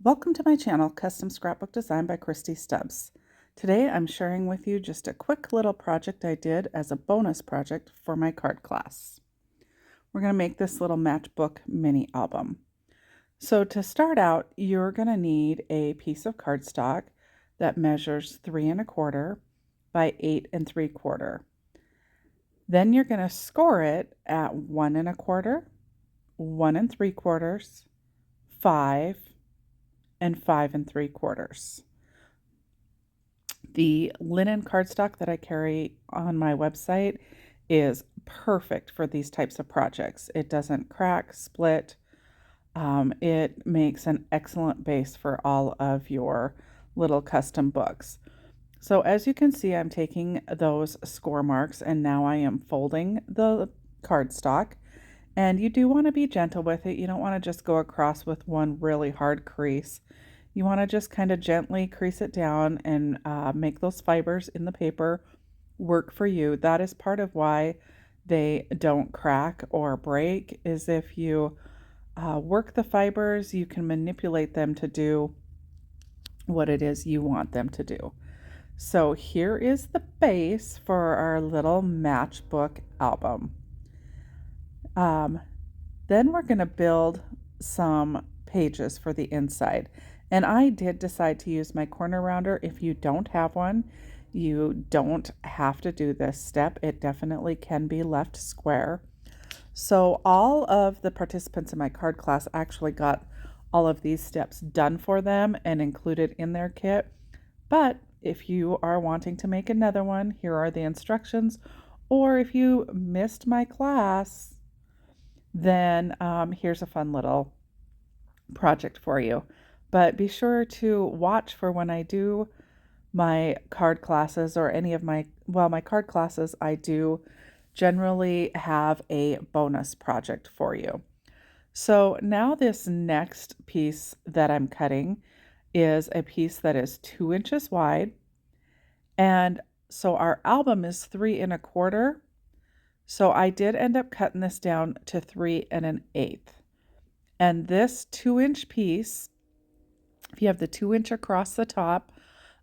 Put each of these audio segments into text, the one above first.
Welcome to my channel, Custom Scrapbook Design by Christy Stubbs. Today I'm sharing with you just a quick little project I did as a bonus project for my card class. We're going to make this little matchbook mini album. So to start out, you're going to need a piece of cardstock that measures 3 1/4 by 8 3/4. Then you're going to score it at 1 1/4, 1 3/4, 5, and 5 3/4. The linen cardstock that I carry on my website is perfect for these types of projects. It doesn't crack, split. It makes an excellent base for all of your little custom books. So as you can see, I'm taking those score marks and now I am folding the cardstock. And you do want to be gentle with it. You don't want to just go across with one really hard crease. You want to just kind of gently crease it down and make those fibers in the paper work for you. That is part of why they don't crack or break, is if you work the fibers, you can manipulate them to do what it is you want them to do. So here is the base for our little matchbook album. Then we're going to build some pages for the inside. And I did decide to use my corner rounder. If you don't have one, you don't have to do this step. It definitely can be left square. So all of the participants in my card class actually got all of these steps done for them and included in their kit. But if you are wanting to make another one, here are the instructions. Or if you missed my class, then here's a fun little project for you. But be sure to watch for when I do my card classes or any of my card classes, I do generally have a bonus project for you. So now this next piece that I'm cutting is a piece that is 2 inches wide. And so our album is 3 1/4. So I did end up cutting this down to 3 1/8. And this 2-inch piece, if you have the 2-inch across the top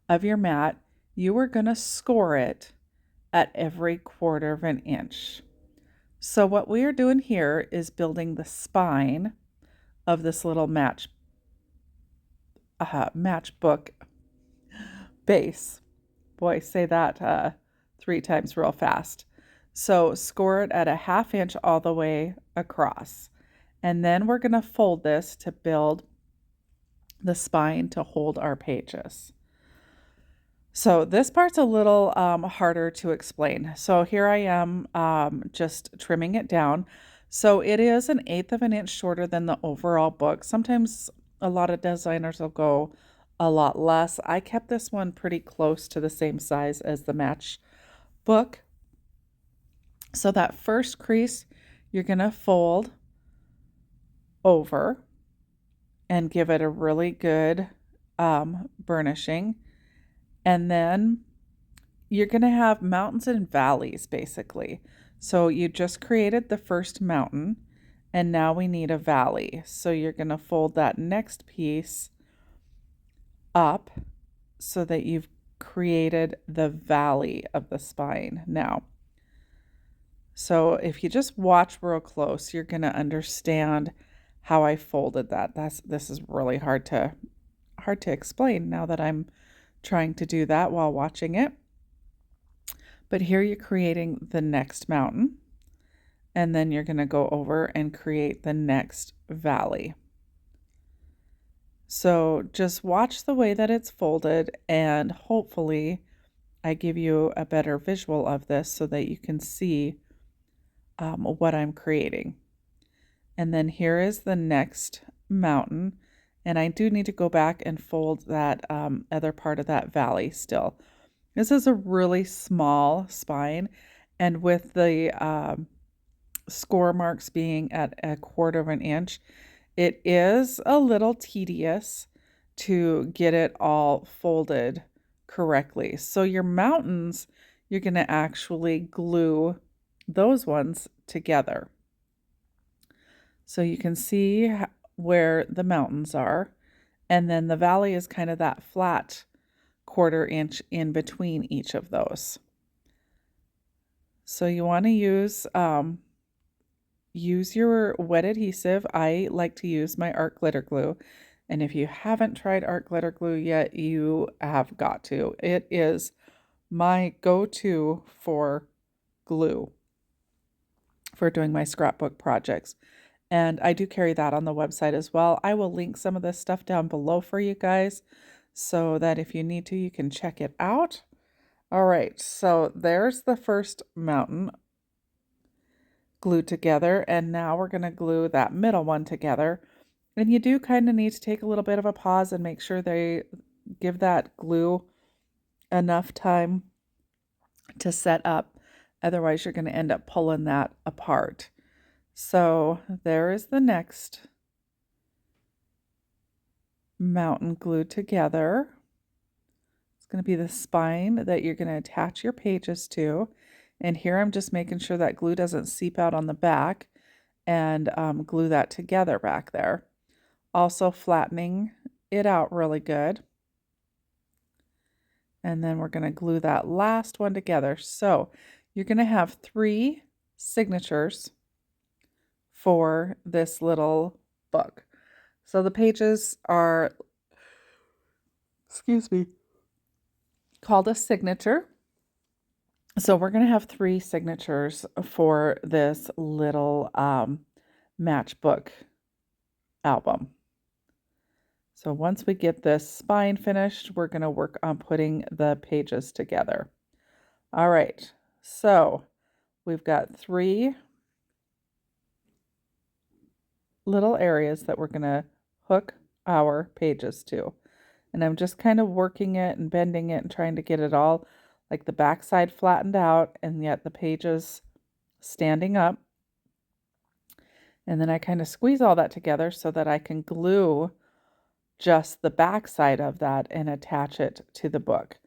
of your mat, you are going to score it at every 1/4 inch. So what we are doing here is building the spine of this little matchbook base. Boy, say that 3 times real fast. So score it at a 1/2 inch all the way across. And then we're going to fold this to build the spine to hold our pages. So this part's a little harder to explain. So here I am just trimming it down. So it is 1/8 of an inch shorter than the overall book. Sometimes a lot of designers will go a lot less. I kept this one pretty close to the same size as the match book. So that first crease, you're going to fold over and give it a really good burnishing. And then you're going to have mountains and valleys, basically. So you just created the first mountain, and now we need a valley. So you're going to fold that next piece up so that you've created the valley of the spine now. So if you just watch real close, you're going to understand how I folded that. This is really hard to explain now that I'm trying to do that while watching it. But here you're creating the next mountain, and then you're going to go over and create the next valley. So just watch the way that it's folded, and hopefully I give you a better visual of this so that you can see what I'm creating. And then here is the next mountain. And I do need to go back and fold that other part of that valley still. This is a really small spine. And with the score marks being at a 1/4 inch, it is a little tedious to get it all folded correctly. So your mountains, you're going to actually glue those ones together. So you can see where the mountains are, And then the valley is kind of that flat 1/4 inch in between each of those. So you want to use your wet adhesive. I like to use my art glitter glue. And if you haven't tried art glitter glue yet, you have got to. It is my go-to for glue for doing my scrapbook projects. And I do carry that on the website as well. I will link some of this stuff down below for you guys so that if you need to, you can check it out. All right, so there's the first mountain glued together, and now we're going to glue that middle one together. And you do kind of need to take a little bit of a pause and make sure they give that glue enough time to set up. Otherwise, you're going to end up pulling that apart. So there is the next mountain glued together. It's going to be the spine that you're going to attach your pages to. And here I'm just making sure that glue doesn't seep out on the back and glue that together back there. Also flattening it out really good. And then we're going to glue that last one together. So you're going to have 3 signatures for this little book. So the pages are, excuse me, called a signature. So we're going to have 3 signatures for this little matchbook album. So once we get this spine finished, we're going to work on putting the pages together. All right, so we've got 3 little areas that we're going to hook our pages to. And I'm just kind of working it and bending it and trying to get it all like the back side flattened out and yet the pages standing up. And then I kind of squeeze all that together so that I can glue just the back side of that and attach it to the book.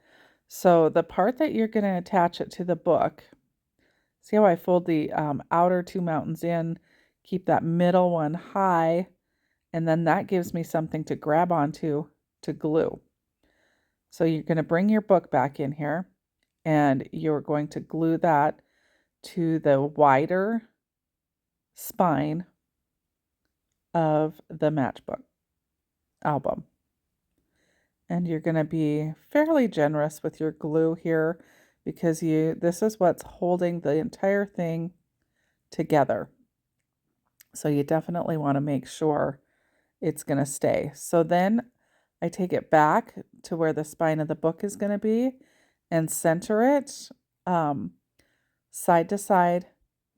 So the part that you're going to attach it to the book, see how I fold the outer 2 mountains in, keep that middle one high, and then that gives me something to grab onto to glue. So you're going to bring your book back in here and you're going to glue that to the wider spine of the matchbook album. And you're going to be fairly generous with your glue here because this is what's holding the entire thing together. So you definitely want to make sure it's going to stay. So then I take it back to where the spine of the book is going to be and center it side to side,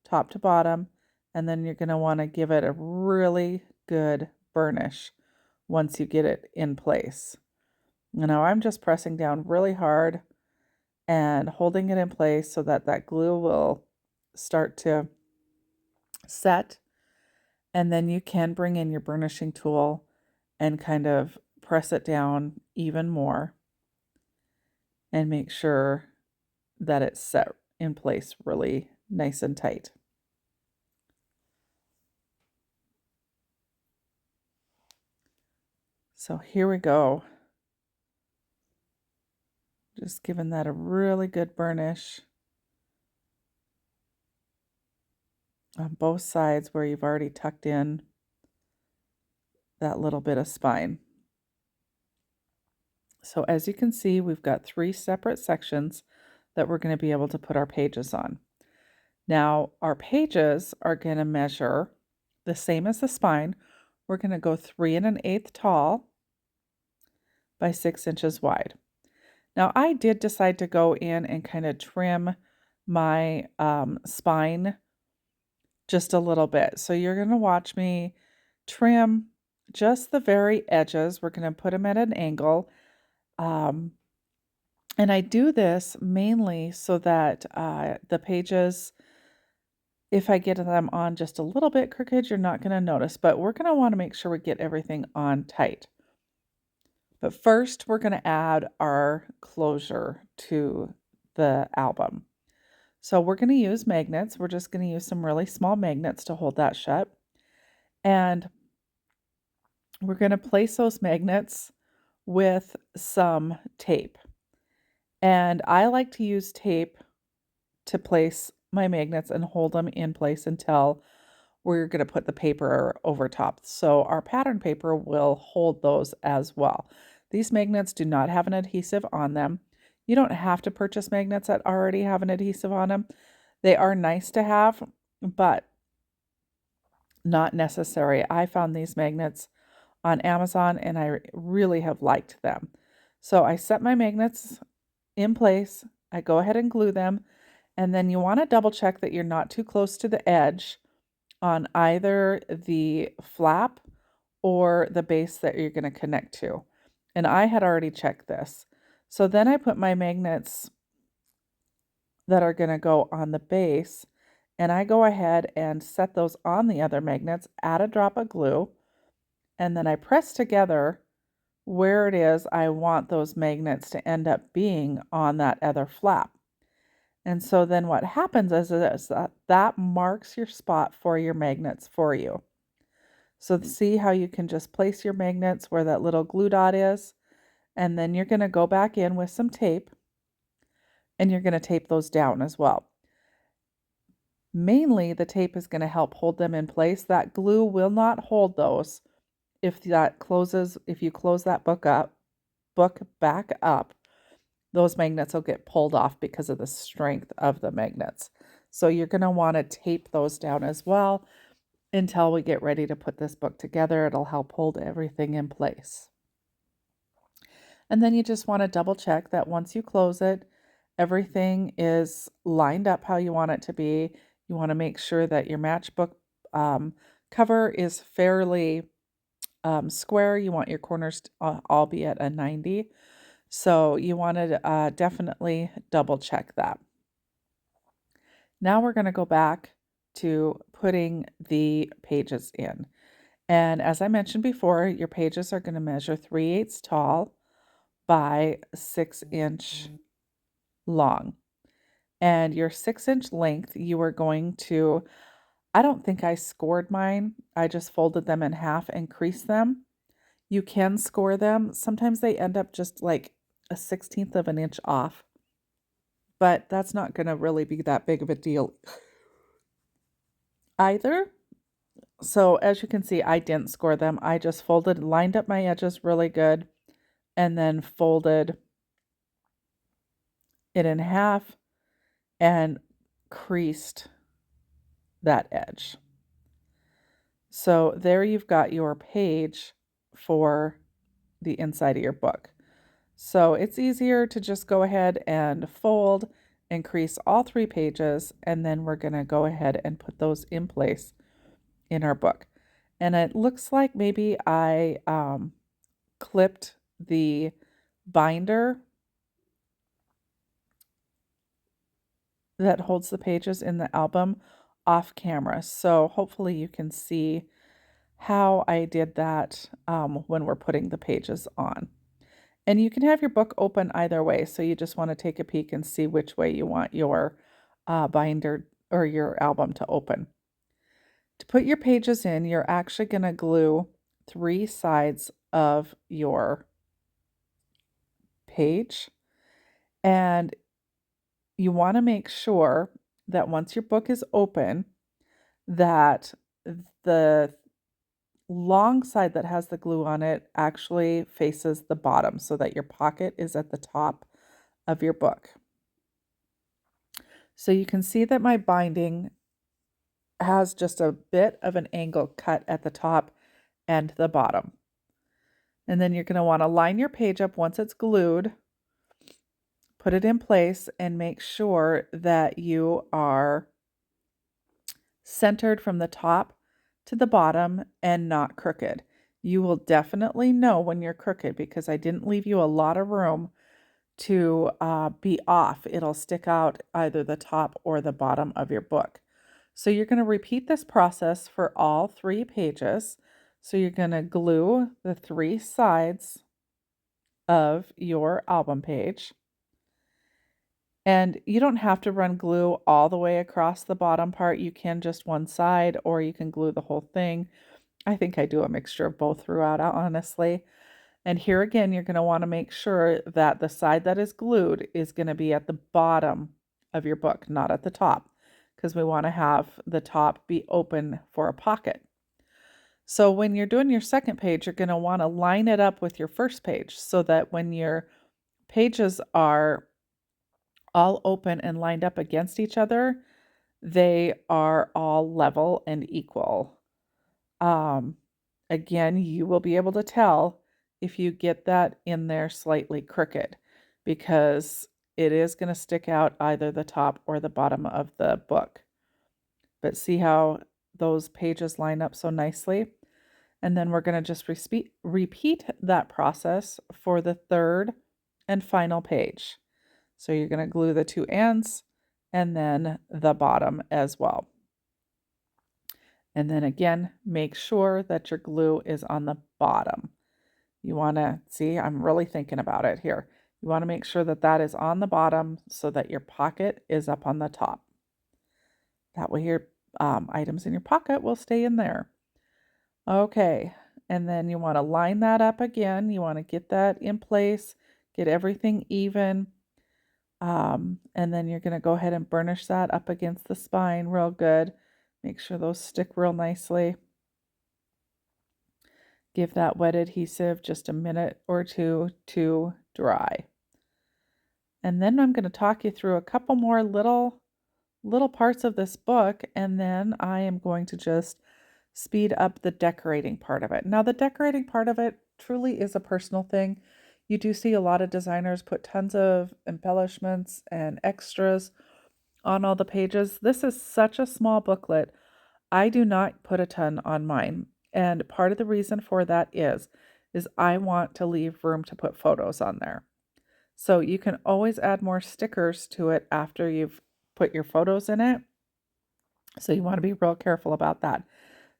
top to bottom, and then you're going to want to give it a really good burnish once you get it in place. Now I'm just pressing down really hard and holding it in place so that that glue will start to set. And then you can bring in your burnishing tool and kind of press it down even more and make sure that it's set in place really nice and tight. So here we go. Just giving that a really good burnish on both sides where you've already tucked in that little bit of spine. So as you can see, we've got 3 separate sections that we're going to be able to put our pages on. Now, our pages are going to measure the same as the spine. We're going to go 3 1/8 tall by 6 inches wide. Now, I did decide to go in and kind of trim my spine just a little bit. So you're going to watch me trim just the very edges. We're going to put them at an angle. And I do this mainly so that the pages, if I get them on just a little bit crooked, you're not going to notice. But we're going to want to make sure we get everything on tight. But first, we're going to add our closure to the album. So we're going to use magnets. We're just going to use some really small magnets to hold that shut. And we're going to place those magnets with some tape. And I like to use tape to place my magnets and hold them in place until we're going to put the paper over top. So our pattern paper will hold those as well. These magnets do not have an adhesive on them. You don't have to purchase magnets that already have an adhesive on them. They are nice to have, but not necessary. I found these magnets on Amazon and I really have liked them. So I set my magnets in place. I go ahead and glue them. And then you want to double check that you're not too close to the edge on either the flap or the base that you're going to connect to. And I had already checked this. So then I put my magnets that are going to go on the base, and I go ahead and set those on the other magnets, add a drop of glue, and then I press together where it is I want those magnets to end up being on that other flap. And so then what happens is that marks your spot for your magnets for you. So see how you can just place your magnets where that little glue dot is, and then you're going to go back in with some tape, and you're going to tape those down as well. Mainly the tape is going to help hold them in place. That glue will not hold those if you close that book back up. Those magnets will get pulled off because of the strength of the magnets. So you're going to want to tape those down as well until we get ready to put this book together. It'll help hold everything in place. And then you just want to double check that once you close it, everything is lined up how you want it to be. You want to make sure that your matchbook cover is fairly square. You want your corners to all be at a 90. So you want to definitely double check that. Now we're going to go back to putting the pages in. And as I mentioned before, your pages are going to measure 3/8 tall by 6-inch long. And your 6-inch length, you are going to, I don't think I scored mine. I just folded them in half and creased them. You can score them. Sometimes they end up just like a 1/16 of an inch off, but that's not going to really be that big of a deal either. So as you can see, I didn't score them. I just lined up my edges really good, and then folded it in half and creased that edge. So there you've got your page for the inside of your book. So it's easier to just go ahead and fold and crease all 3 pages, and then we're going to go ahead and put those in place in our book. And it looks like maybe I clipped the binder that holds the pages in the album off camera. So hopefully you can see how I did that when we're putting the pages on. And you can have your book open either way. So you just want to take a peek and see which way you want your binder or your album to open. To put your pages in, you're actually going to glue 3 sides of your page. And you want to make sure that once your book is open, that the long side that has the glue on it actually faces the bottom so that your pocket is at the top of your book. So you can see that my binding has just a bit of an angle cut at the top and the bottom. And then you're going to want to line your page up once it's glued, put it in place, and make sure that you are centered from the top to the bottom and not crooked. You will definitely know when you're crooked because I didn't leave you a lot of room to be off. It'll stick out either the top or the bottom of your book. So you're going to repeat this process for all 3 pages. So you're going to glue the 3 sides of your album page. And you don't have to run glue all the way across the bottom part. You can just one side, or you can glue the whole thing. I think I do a mixture of both throughout, honestly. And here again, you're going to want to make sure that the side that is glued is going to be at the bottom of your book, not at the top, because we want to have the top be open for a pocket. So when you're doing your second page, you're going to want to line it up with your first page so that when your pages are all open and lined up against each other, they are all level and equal. Again, you will be able to tell if you get that in there slightly crooked because it is going to stick out either the top or the bottom of the book. But see how those pages line up so nicely? And then we're going to just repeat that process for the third and final page. So you're going to glue the two ends and then the bottom as well. And then again, make sure that your glue is on the bottom. You want to see, I'm really thinking about it here. You want to make sure that that is on the bottom so that your pocket is up on the top. That way your items in your pocket will stay in there. Okay, and then you want to line that up again. You want to get that in place, get everything even. And then you're going to go ahead and burnish that up against the spine real good. Make sure those stick real nicely. Give that wet adhesive just a minute or two to dry. And then I'm going to talk you through a couple more little parts of this book, and then I am going to just speed up the decorating part of it. Now, the decorating part of it truly is a personal thing. You do see a lot of designers put tons of embellishments and extras on all the pages. This is such a small booklet. I do not put a ton on mine. And part of the reason for that is I want to leave room to put photos on there. So you can always add more stickers to it after you've put your photos in it. So you want to be real careful about that.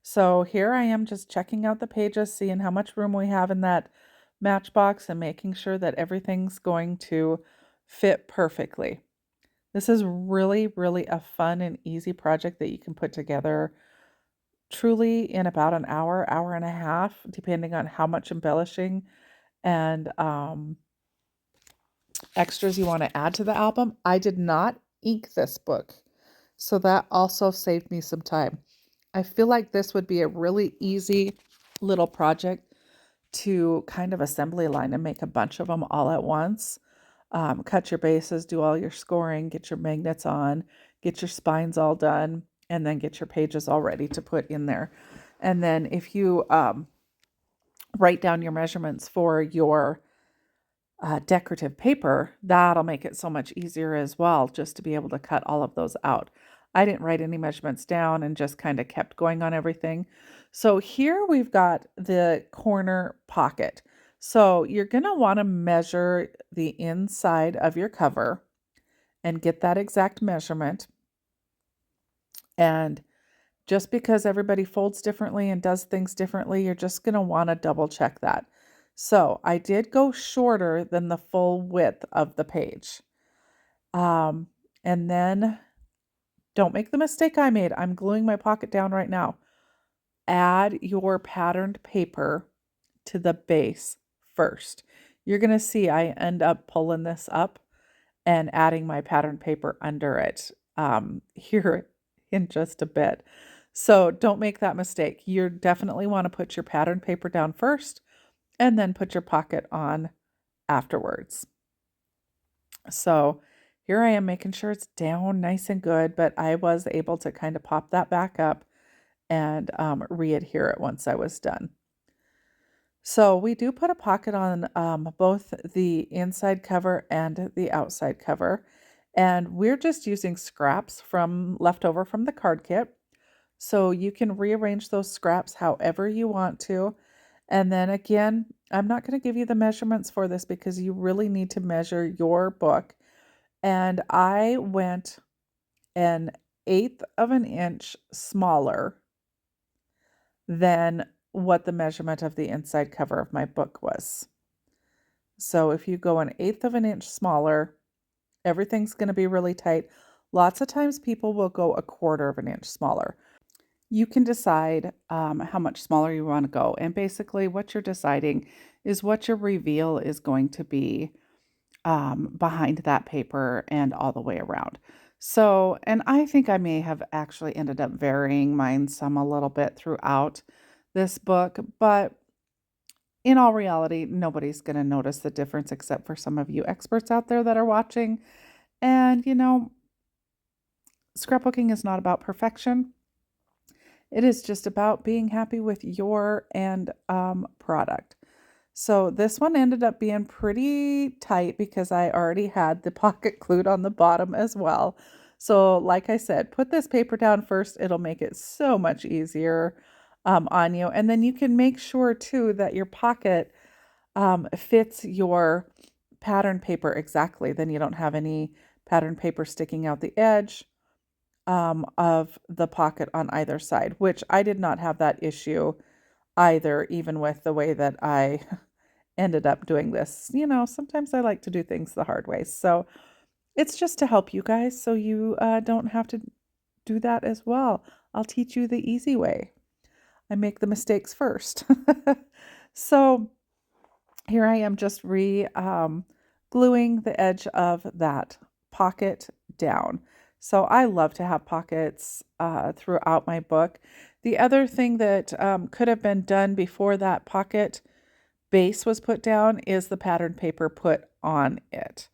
So here I am just checking out the pages, seeing how much room we have in that Matchbox and making sure that everything's going to fit perfectly. This is really, really a fun and easy project that you can put together truly in about an hour, hour and a half, depending on how much embellishing and extras you want to add to the album. I did not ink this book, so that also saved me some time. I feel like this would be a really easy little project to kind of assembly line and make a bunch of them all at once. Cut your bases, do all your scoring, get your magnets on, get your spines all done, and then get your pages all ready to put in there. And then if you write down your measurements for your decorative paper, that'll make it so much easier as well, just to be able to cut all of those out. I didn't write any measurements down and just kind of kept going on everything. So here we've got the corner pocket. So you're going to want to measure the inside of your cover and get that exact measurement. And just because everybody folds differently and does things differently, you're just going to want to double check that. So I did go shorter than the full width of the page. And then don't make the mistake I made. I'm gluing my pocket down right now. Add your patterned paper to the base first. You're going to see I end up pulling this up and adding my patterned paper under it here in just a bit. So don't make that mistake. You definitely want to put your patterned paper down first and then put your pocket on afterwards. So here I am making sure it's down nice and good, but I was able to kind of pop that back up and re-adhere it once I was done. So we do put a pocket on both the inside cover and the outside cover, and we're just using scraps from leftover from the card kit. So you can rearrange those scraps however you want to. And then again, I'm not going to give you the measurements for this because you really need to measure your book. And I went 1/8 of an inch smaller than what the measurement of the inside cover of my book was. So if you go 1/8 of an inch smaller, everything's going to be really tight. Lots of times people will go 1/4 of an inch smaller. you can decide how much smaller you want to go. And basically, what you're deciding is what your reveal is going to be behind that paper and all the way around. So, and I think I may have actually ended up varying mine some a little bit throughout this book, but in all reality, nobody's going to notice the difference except for some of you experts out there that are watching. And, scrapbooking is not about perfection. It is just about being happy with your end product. So this one ended up being pretty tight because I already had the pocket glued on the bottom as well. So like I said, put this paper down first. It'll make it so much easier on you. And then you can make sure too that your pocket fits your pattern paper exactly. Then you don't have any pattern paper sticking out the edge of the pocket on either side, which I did not have that issue either, even with the way that I ended up doing this. Sometimes I like to do things the hard way. So it's just to help you guys so you don't have to do that as well. I'll teach you the easy way. I make the mistakes first. So here I am just gluing the edge of that pocket down. So I love to have pockets throughout my book. The other thing that could have been done before that pocket base was put down is the pattern paper put on it.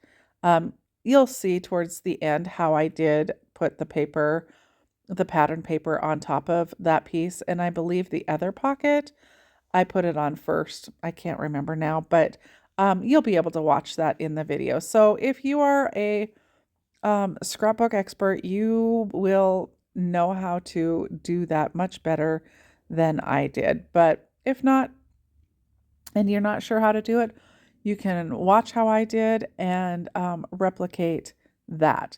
You'll see towards the end how I did put the pattern paper on top of that piece. And I believe the other pocket, I put it on first. I can't remember now, but you'll be able to watch that in the video. So if you are a scrapbook expert, you will know how to do that much better than I did. But if not, and you're not sure how to do it, you can watch how I did and replicate that.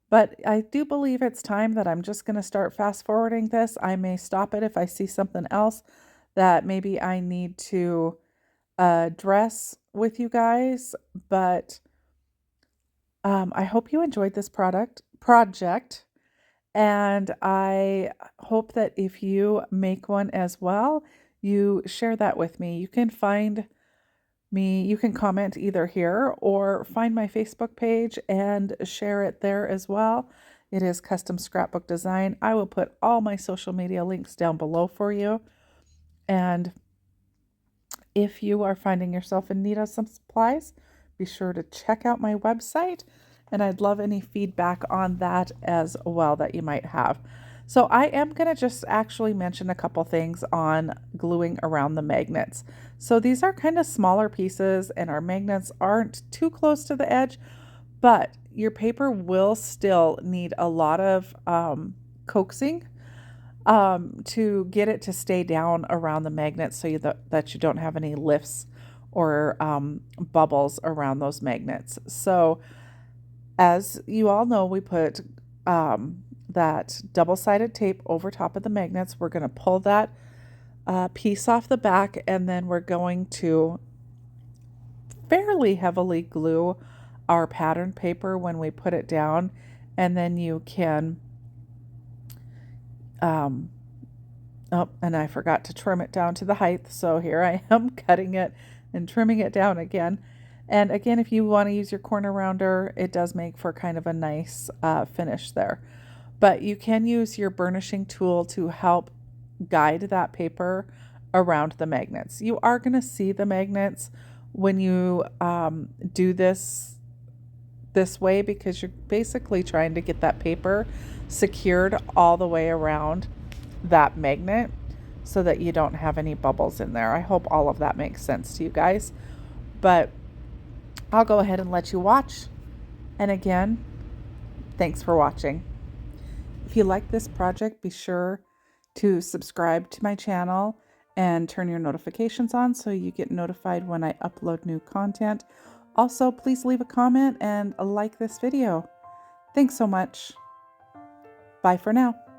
But I do believe it's time that I'm just going to start fast forwarding this. I may stop it if I see something else that maybe I need to address with you guys. But I hope you enjoyed this project. And I hope that if you make one as well, you share that with me. You can find me, you can comment either here or find my Facebook page and share it there as well. It is Custom Scrapbook Design. I will put all my social media links down below for you. And if you are finding yourself in need of some supplies, be sure to check out my website. And I'd love any feedback on that as well that you might have. So I am going to just actually mention a couple things on gluing around the magnets. So these are kind of smaller pieces and our magnets aren't too close to the edge, but your paper will still need a lot of coaxing to get it to stay down around the magnet so that you don't have any lifts or bubbles around those magnets. So as you all know, we put that double-sided tape over top of the magnets. We're going to pull that piece off the back, and then we're going to fairly heavily glue our pattern paper when we put it down. And then you can, oh, and I forgot to trim it down to the height. So here I am cutting it and trimming it down again. And again, if you want to use your corner rounder, it does make for kind of a nice finish there. But you can use your burnishing tool to help guide that paper around the magnets. You are going to see the magnets when you do this way because you're basically trying to get that paper secured all the way around that magnet so that you don't have any bubbles in there. I hope all of that makes sense to you guys. But I'll go ahead and let you watch. And again, thanks for watching. If you like this project, be sure to subscribe to my channel and turn your notifications on so you get notified when I upload new content. Also, please leave a comment and like this video. Thanks so much. Bye for now.